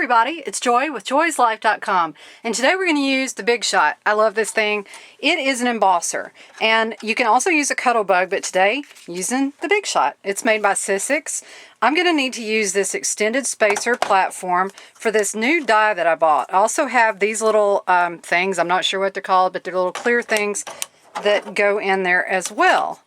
everybody, it's Joy with joyslife.com, and today we're going to use the Big Shot. I love this thing. It is an embosser, and you can also use a cuddle bug, but today using the Big Shot. It's made by Sizzix. I'm going to need to use this extended spacer platform for this new die that I bought. I also have these little things, I'm not sure what they're called, but they're little clear things that go in there as well.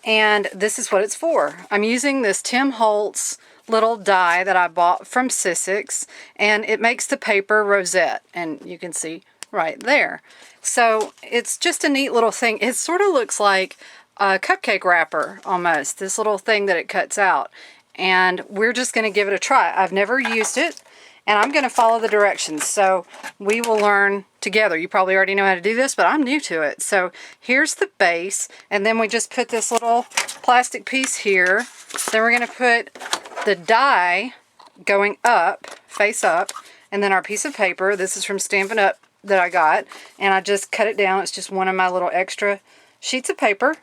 And this is what it's for. I'm using this Tim Holtz little die that I bought from Sizzix, and it makes the paper Rosette, and you can see right there. So it's just a neat little thing. It sort of looks like a cupcake wrapper almost, this little thing that it cuts out. And we're just going to give it a try. I've never used it, and I'm going to follow the directions, so we will learn together. You probably already know how to do this, but I'm new to it. So here's the base, and then we just put this little plastic piece here. Then we're going to put the die going up, face up, and then our piece of paper. This is from Stampin' Up! That I got, and I just cut it down. It's just one of my little extra sheets of paper.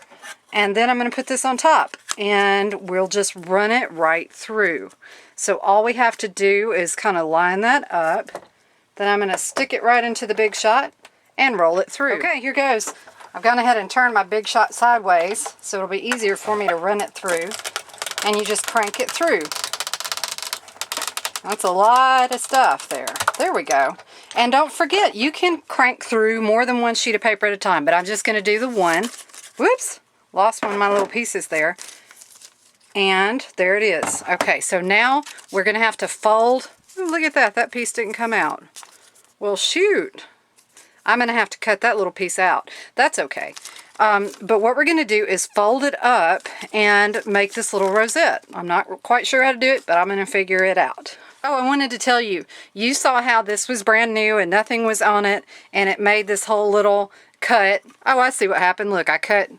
And then I'm going to put this on top, and we'll just run it right through. So all we have to do is kind of line that up. Then I'm going to stick it right into the Big Shot and roll it through. Okay, here goes. I've gone ahead and turned my Big Shot sideways, so it'll be easier for me to run it through. And you just crank it through. That's a lot of stuff there. There we go. And don't forget, you can crank through more than one sheet of paper at a time, but I'm just going to do the one. Whoops, lost one of my little pieces there. And there it is. Okay, so now we're going to have to fold. Ooh, look at that, that piece didn't come out. Well, shoot. I'm going to have to cut that little piece out. That's okay. But what we're going to do is fold it up and make this little rosette. I'm not quite sure how to do it, but I'm going to figure it out. Oh, I wanted to tell you, you saw how this was brand new and nothing was on it, and it made this whole little cut. Oh, I see what happened. Look, I cut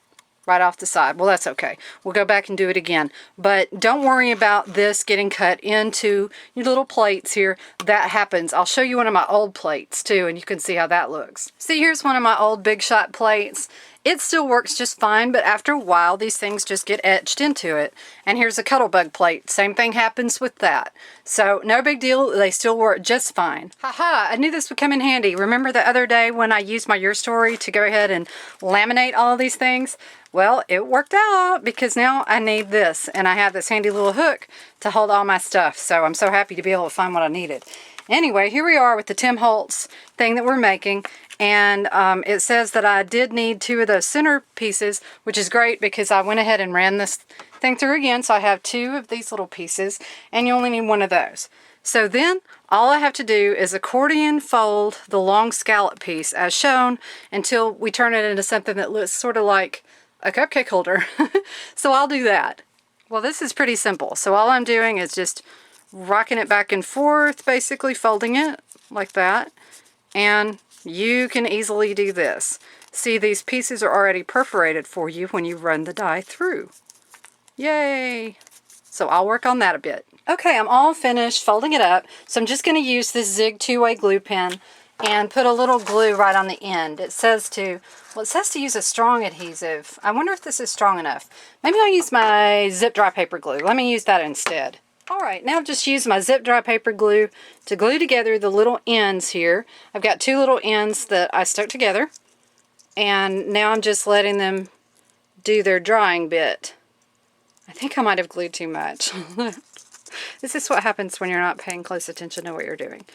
right off the side. Well, that's okay. We'll go back and do it again. But don't worry about this getting cut into your little plates here. That happens. I'll show you one of my old plates too, and you can see how that looks. See, here's one of my old Big Shot plates. It still works just fine, but after a while, these things just get etched into it. And here's a cuddle bug plate. Same thing happens with that. So no big deal. They still work just fine. Haha, I knew this would come in handy. Remember the other day when I used my Your Story to go ahead and laminate all of these things? Well, it worked out because now I need this, and I have this handy little hook to hold all my stuff. So I'm so happy to be able to find what I needed. Anyway, here we are with the Tim Holtz thing that we're making. And it says that I did need 2 of those center pieces, which is great because I went ahead and ran this thing through again. So I have 2 of these little pieces, and you only need 1 of those. So then all I have to do is accordion fold the long scallop piece as shown until we turn it into something that looks sort of like a cupcake holder. So I'll do that. Well, this is pretty simple. So all I'm doing is just rocking it back and forth, basically folding it like that. And you can easily do this. See, these pieces are already perforated for you when you run the die through. Yay! So I'll work on that a bit. Okay, I'm all finished folding it up. So I'm just going to use this Zig 2-way glue pen and put a little glue right on the end. It says to use a strong adhesive. I wonder if this is strong enough. Maybe I'll use my zip dry paper glue. Let me use that instead. Alright, now I've just used my zip dry paper glue to glue together the little ends here. I've got 2 little ends that I stuck together, and now I'm just letting them do their drying bit. I think I might have glued too much. This is what happens when you're not paying close attention to what you're doing.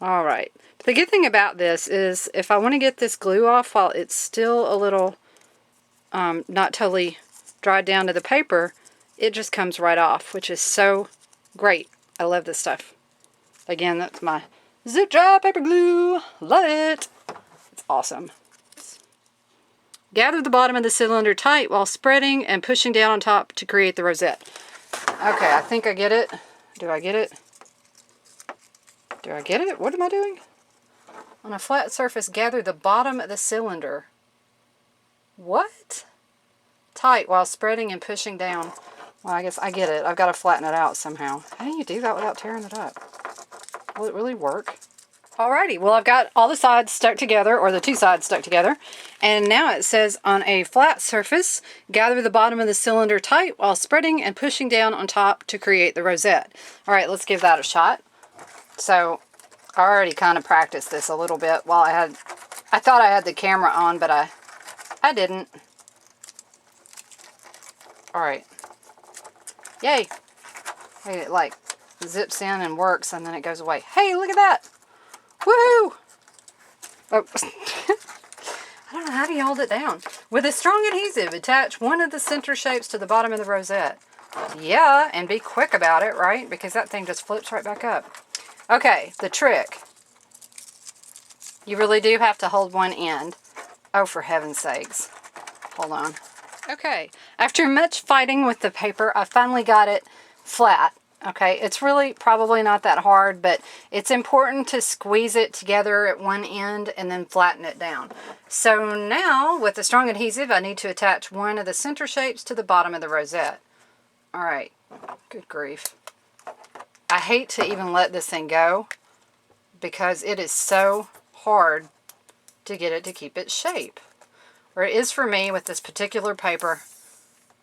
Alright, the good thing about this is if I want to get this glue off while it's still a little not totally dried down to the paper, it just comes right off, which is so great. I love this stuff. Again, that's my zip dry paper glue. Love it. It's awesome. Gather the bottom of the cylinder tight while spreading and pushing down on top to create the rosette. Okay, I think I get it. Do I get it? Do I get it? What am I doing? On a flat surface, gather the bottom of the cylinder. What? Tight while spreading and pushing down. Well, I guess I get it. I've got to flatten it out somehow. How do you do that without tearing it up? Will it really work? Alrighty, well I've got all the sides stuck together, or the 2 sides stuck together, and now it says on a flat surface, gather the bottom of the cylinder tight while spreading and pushing down on top to create the rosette. Alright, let's give that a shot. So I already kind of practiced this a little bit while I thought I had the camera on, but I didn't. All right. Yay. It like zips in and works and then it goes away. Hey, look at that. Woohoo. Oh. I don't know, how do you hold it down? With a strong adhesive, attach one of the center shapes to the bottom of the rosette. Yeah, and be quick about it, right? Because that thing just flips right back up. Okay, the trick. You really do have to hold one end. Oh, for heaven's sakes. Hold on. Okay, after much fighting with the paper, I finally got it flat. Okay, it's really probably not that hard, but it's important to squeeze it together at one end and then flatten it down. So now, with the strong adhesive, I need to attach one of the center shapes to the bottom of the rosette. All right, good grief. I hate to even let this thing go because it is so hard to get it to keep its shape. Or it is for me with this particular paper.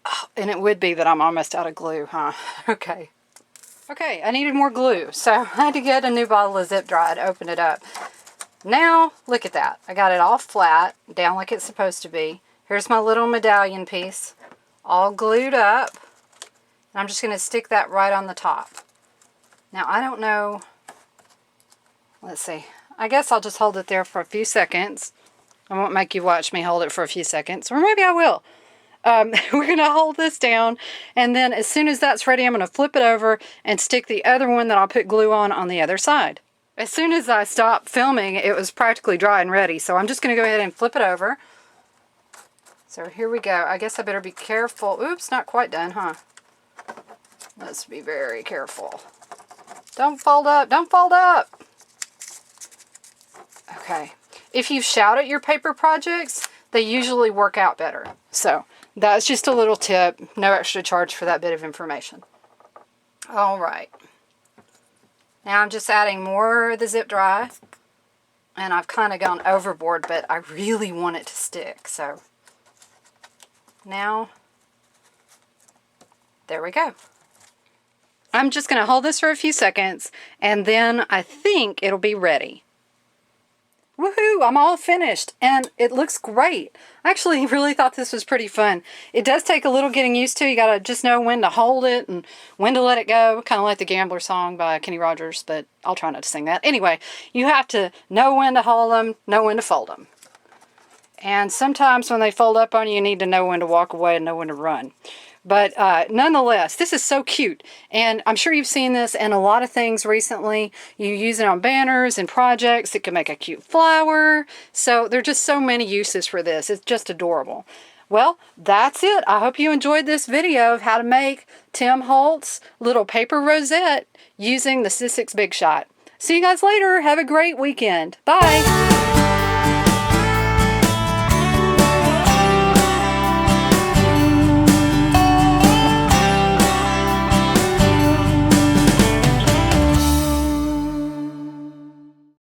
Oh, and it would be that I'm almost out of glue, huh? Okay. Okay, I needed more glue, so I had to get a new bottle of Zip Dry to open it up. Now, look at that. I got it all flat, down like it's supposed to be. Here's my little medallion piece, all glued up. And I'm just going to stick that right on the top. Now, I don't know. Let's see. I guess I'll just hold it there for a few seconds. I won't make you watch me hold it for a few seconds, or maybe I will. We're going to hold this down, and then as soon as that's ready, I'm going to flip it over and stick the other one that I'll put glue on the other side. As soon as I stopped filming, it was practically dry and ready, so I'm just going to go ahead and flip it over. So here we go. I guess I better be careful. Oops, not quite done, huh? Let's be very careful. Don't fold up. Don't fold up. Okay. If you shout at your paper projects, they usually work out better. So that's just a little tip. No extra charge for that bit of information. All right. Now I'm just adding more of the Zip Dry. And I've kind of gone overboard, but I really want it to stick. So now, there we go. I'm just going to hold this for a few seconds, and then I think it'll be ready. Woohoo! I'm all finished, and it looks great. I actually really thought this was pretty fun. It does take a little getting used to. You got to just know when to hold it and when to let it go. Kind of like the Gambler song by Kenny Rogers, but I'll try not to sing that. Anyway, you have to know when to hold them, know when to fold them. And sometimes when they fold up on you, you need to know when to walk away and know when to run. But nonetheless, this is so cute. And I'm sure you've seen this in a lot of things recently. You use it on banners and projects. It can make a cute flower. So there are just so many uses for this. It's just adorable. Well, that's it. I hope you enjoyed this video of how to make Tim Holtz little paper rosette using the Sizzix Big Shot. See you guys later. Have a great weekend. Bye.